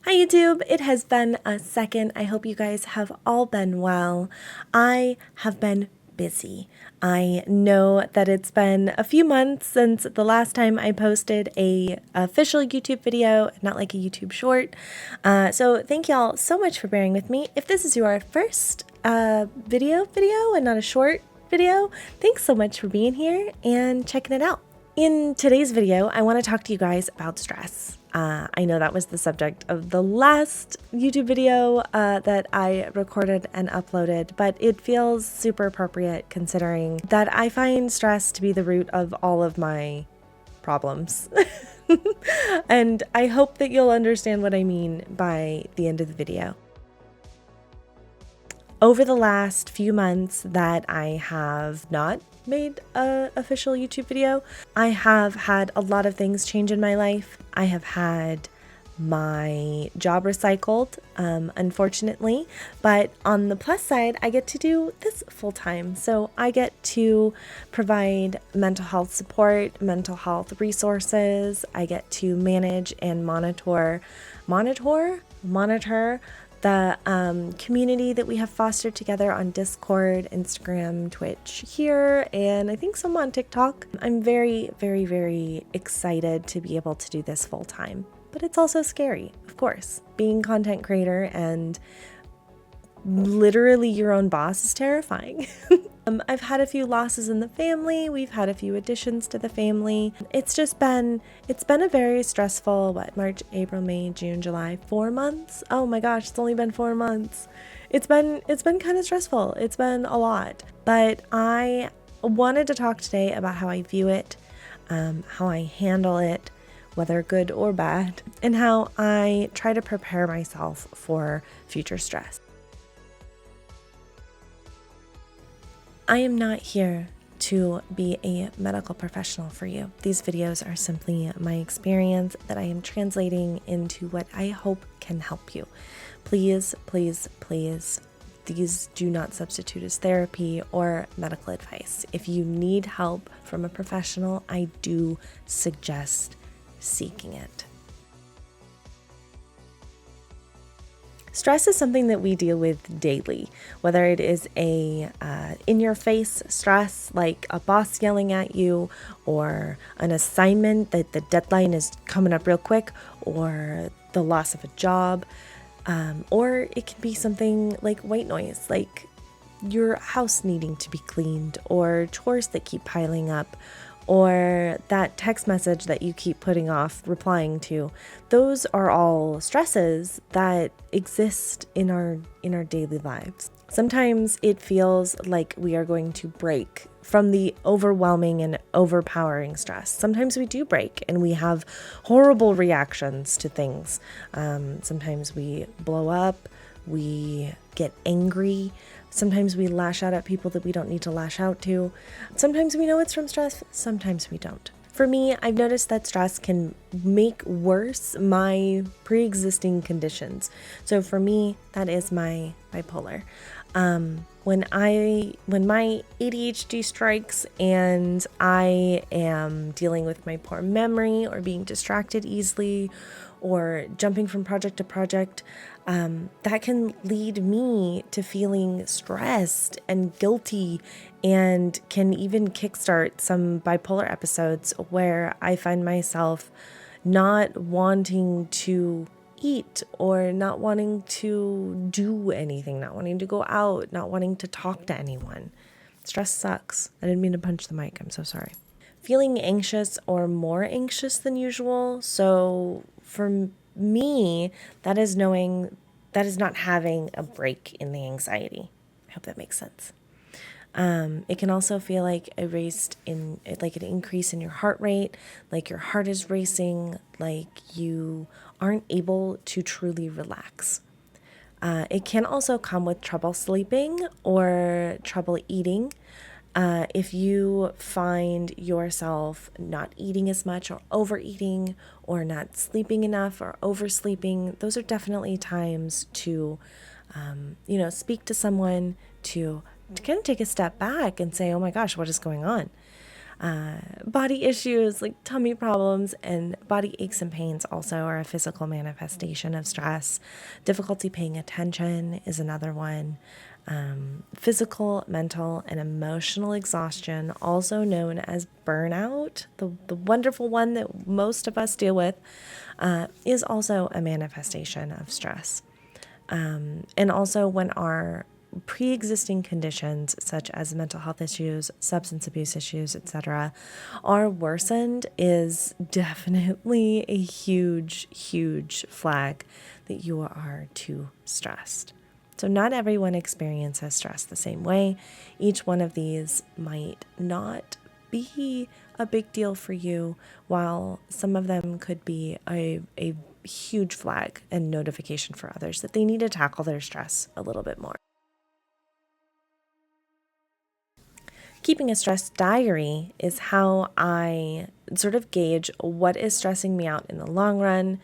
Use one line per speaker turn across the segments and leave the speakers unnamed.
Hi YouTube, it has been a second. I hope you guys have all been well. I have been busy. I know that it's been a few months since the last time I posted a official YouTube video, not like a YouTube short. So thank y'all so much for bearing with me. If this is your first video and not a short video, thanks so much for being here and checking it out. In today's video, I want to talk to you guys about stress. I know that was the subject of the last YouTube video that I recorded and uploaded, but it feels super appropriate considering that I find stress to be the root of all of my problems. And I hope that you'll understand what I mean by the end of the video. Over the last few months that I have not made an official YouTube video, I have had a lot of things change in my life. I have had my job recycled, unfortunately, but on the plus side, I get to do this full time. So I get to provide mental health support, mental health resources. I get to manage and monitor the community that we have fostered together on Discord, Instagram, Twitch here, and I think some on TikTok. I'm very, very, very excited to be able to do this full time, but it's also scary, of course. Being a content creator and literally your own boss is terrifying. I've had a few losses in the family. We've had a few additions to the family. It's been a very stressful, March, April, May, June, July, 4 months. Oh my gosh, it's only been 4 months. It's been kind of stressful. It's been a lot, but I wanted to talk today about how I view it, how I handle it, whether good or bad, and how I try to prepare myself for future stress. I am not here to be a medical professional for you. These videos are simply my experience that I am translating into what I hope can help you. Please, please, please, these do not substitute as therapy or medical advice. If you need help from a professional, I do suggest seeking it. Stress is something that we deal with daily, whether it is a in-your-face stress, like a boss yelling at you, or an assignment that the deadline is coming up real quick, or the loss of a job, or it can be something like white noise, like your house needing to be cleaned, or chores that keep piling up, or that text message that you keep putting off replying to. Those are all stresses that exist in our daily lives. Sometimes it feels like we are going to break from the overwhelming and overpowering stress. Sometimes we do break and we have horrible reactions to things. Sometimes we blow up, we get angry. Sometimes we lash out at people that we don't need to lash out to. Sometimes we know it's from stress, sometimes we don't. For me, I've noticed that stress can make worse my pre-existing conditions. So for me, that is my bipolar. When my ADHD strikes and I am dealing with my poor memory or being distracted easily or jumping from project to project, that can lead me to feeling stressed and guilty and can even kickstart some bipolar episodes where I find myself not wanting to eat or not wanting to do anything, not wanting to go out, not wanting to talk to anyone. Stress sucks. I didn't mean to punch the mic. I'm so sorry. Feeling anxious or more anxious than usual. So for me, that is not having a break in the anxiety. I hope that makes sense. It can also feel like an increase in your heart rate, like your heart is racing, like you aren't able to truly relax. It can also come with trouble sleeping or trouble eating. If you find yourself not eating as much or overeating or not sleeping enough or oversleeping, those are definitely times to, speak to someone, to kind of take a step back and say, oh my gosh, what is going on? body issues like tummy problems and body aches and pains also are a physical manifestation of stress. Difficulty paying attention is another one. Physical, mental, and emotional exhaustion, also known as burnout, the wonderful one that most of us deal with, is also a manifestation of stress. And also when our pre-existing conditions such as mental health issues, substance abuse issues, etc., are worsened is definitely a huge flag that you are too stressed. So not everyone experiences stress the same way. Each one of these might not be a big deal for you, while some of them could be a huge flag and notification for others that they need to tackle their stress a little bit more. Keeping a stress diary is how I sort of gauge what is stressing me out in the long run,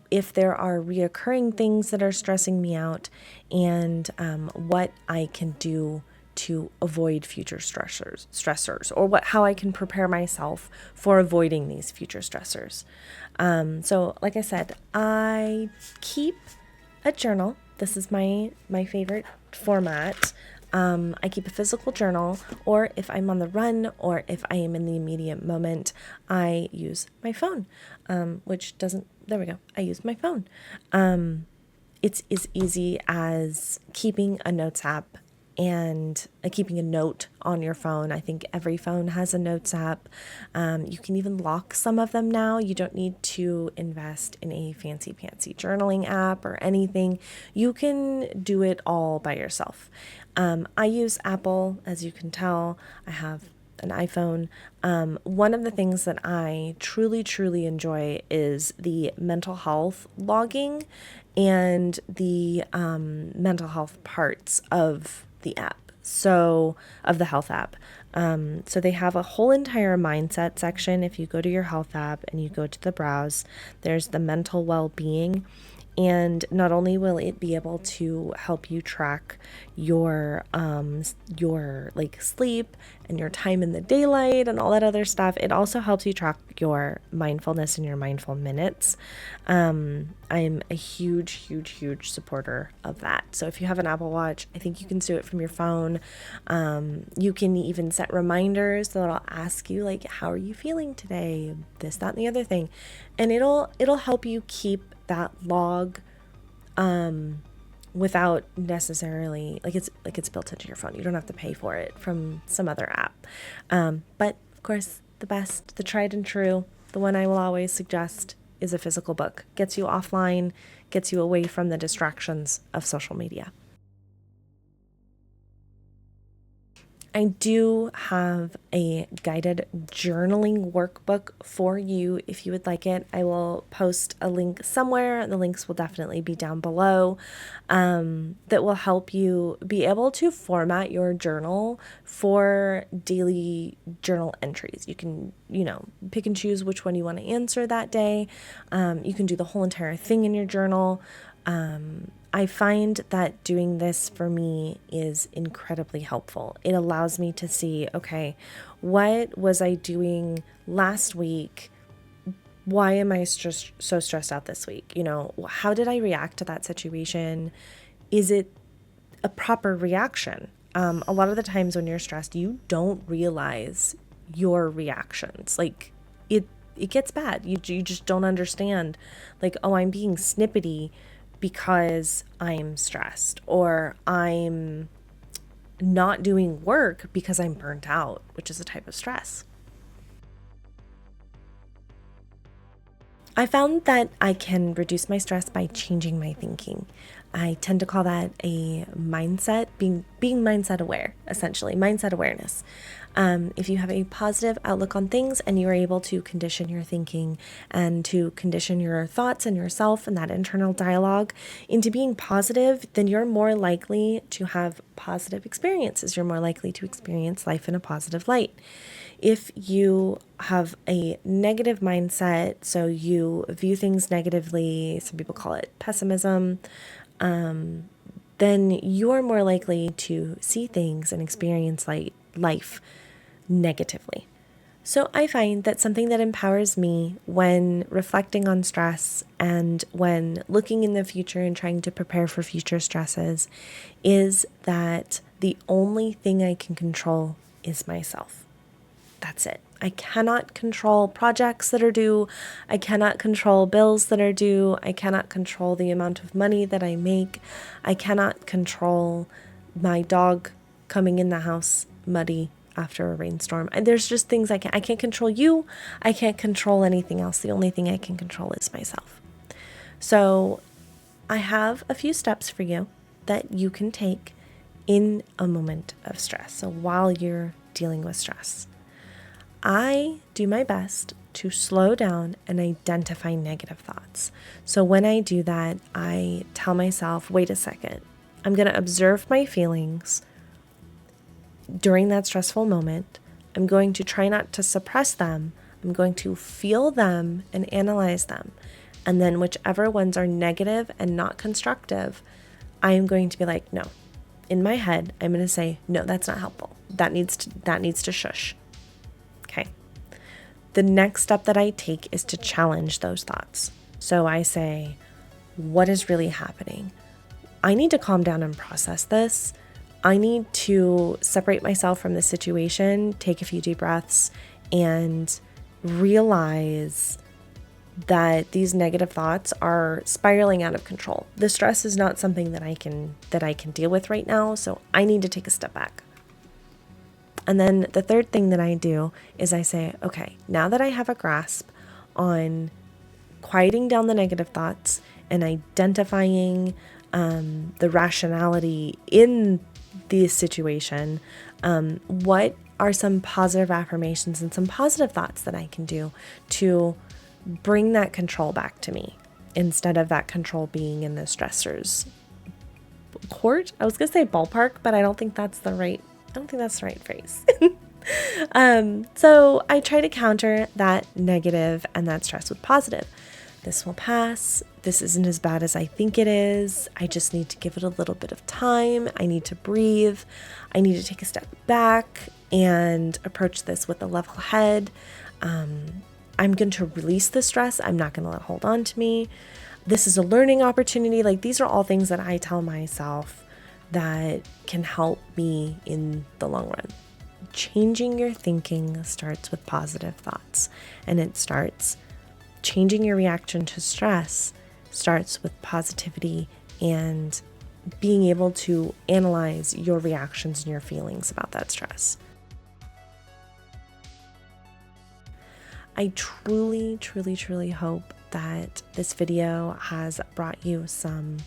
if there are reoccurring things that are stressing me out, and what I can do to avoid future stressors, or how I can prepare myself for avoiding these future stressors. So like I said, I keep a journal. This is my favorite format. I keep a physical journal, or if I'm on the run, or if I am in the immediate moment, I use my phone, which doesn't, there we go. I use my phone. It's as easy as keeping a notes app and keeping a note on your phone. I think every phone has a notes app. You can even lock some of them now. You don't need to invest in a fancy journaling app or anything. You can do it all by yourself. I use Apple, as you can tell. I have an iPhone. One of the things that I truly enjoy is the mental health logging and the mental health parts of the app. So, of the health app. So they have a whole entire mindset section. If you go to your health app and you go to the browse, there's the mental well-being. And not only will it be able to help you track your like sleep and your time in the daylight and all that other stuff, it also helps you track your mindfulness and your mindful minutes. I'm a huge supporter of that. So if you have an Apple Watch, I think you can do it from your phone. You can even set reminders that'll ask you like, how are you feeling today? This, that, and the other thing. And it'll help you keep that log without necessarily it's built into your phone. You don't have to pay for it from some other app. But of course, the best, the tried and true, the one I will always suggest is a physical book. Gets you offline, gets you away from the distractions of social media. I do have a guided journaling workbook for you if you would like it. I will post a link somewhere. The links will definitely be down below, that will help you be able to format your journal for daily journal entries. You can, pick and choose which one you want to answer that day. You can do the whole entire thing in your journal. I find that doing this for me is incredibly helpful. It allows me to see, okay, what was I doing last week? Why am I so stressed out this week? How did I react to that situation? Is it a proper reaction? A lot of the times when you're stressed, you don't realize your reactions. Like it gets bad. You just don't understand. Like, oh, I'm being snippety because I'm stressed, or I'm not doing work because I'm burnt out, which is a type of stress. I found that I can reduce my stress by changing my thinking. I tend to call that a mindset, being mindset aware, essentially, mindset awareness. If you have a positive outlook on things and you are able to condition your thinking and to condition your thoughts and yourself and that internal dialogue into being positive, then you're more likely to have positive experiences. You're more likely to experience life in a positive light. If you have a negative mindset, so you view things negatively, some people call it pessimism, then you're more likely to see things and experience life negatively. So I find that something that empowers me when reflecting on stress and when looking in the future and trying to prepare for future stresses is that the only thing I can control is myself. That's it. I cannot control projects that are due. I cannot control bills that are due. I cannot control the amount of money that I make. I cannot control my dog coming in the house muddy after a rainstorm. And there's just things I can't control you. I can't control anything else. The only thing I can control is myself. So I have a few steps for you that you can take in a moment of stress. So while you're dealing with stress, I do my best to slow down and identify negative thoughts. So when I do that, I tell myself, wait a second, I'm going to observe my feelings during that stressful moment. I'm going to try not to suppress them. I'm going to feel them and analyze them. And then whichever ones are negative and not constructive, I am going to be like, no. In my head, I'm going to say, no, that's not helpful. That needs to shush. Okay. The next step that I take is to challenge those thoughts. So I say, what is really happening? I need to calm down and process this. I need to separate myself from the situation, take a few deep breaths, and realize that these negative thoughts are spiraling out of control. The stress is not something that I can deal with right now, so I need to take a step back. And then the third thing that I do is I say, okay, now that I have a grasp on quieting down the negative thoughts and identifying the rationality in the situation, what are some positive affirmations and some positive thoughts that I can do to bring that control back to me instead of that control being in the stressor's court? I was going to say ballpark, but I don't think that's the right phrase. So I try to counter that negative and that stress with positive. This will pass. This isn't as bad as I think it is. I just need to give it a little bit of time. I need to breathe. I need to take a step back and approach this with a level head. I'm going to release the stress. I'm not going to let it hold on to me. This is a learning opportunity. Like, these are all things that I tell myself that can help me in the long run. Changing your thinking starts with positive thoughts, and it starts changing your reaction to stress starts with positivity and being able to analyze your reactions and your feelings about that stress. I truly, truly, truly hope that this video has brought you some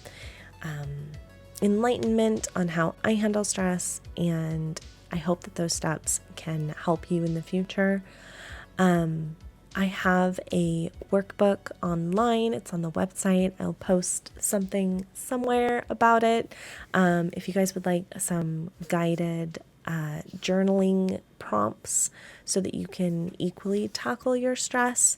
enlightenment on how I handle stress, and I hope that those steps can help you in the future. I have a workbook online. It's on the website. I'll post something somewhere about it. If you guys would like some guided journaling prompts so that you can equally tackle your stress,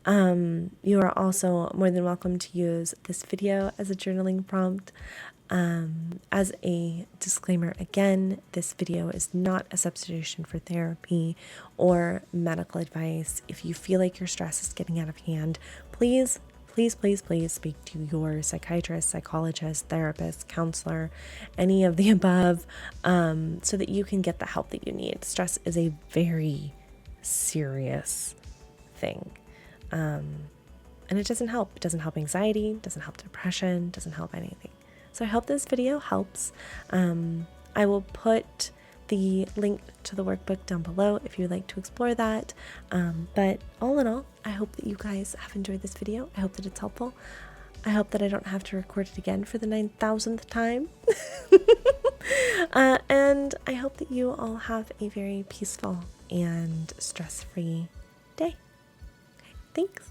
you are also more than welcome to use this video as a journaling prompt. As a disclaimer, again, this video is not a substitution for therapy or medical advice. If you feel like your stress is getting out of hand, please speak to your psychiatrist, psychologist, therapist, counselor, any of the above, so that you can get the help that you need. Stress is a very serious thing. And it doesn't help. It doesn't help anxiety, doesn't help depression, doesn't help anything. So I hope this video helps. I will put the link to the workbook down below if you'd like to explore that. But all in all, I hope that you guys have enjoyed this video. I hope that it's helpful. I hope that I don't have to record it again for the 9,000th time. And I hope that you all have a very peaceful and stress-free day. Okay, thanks.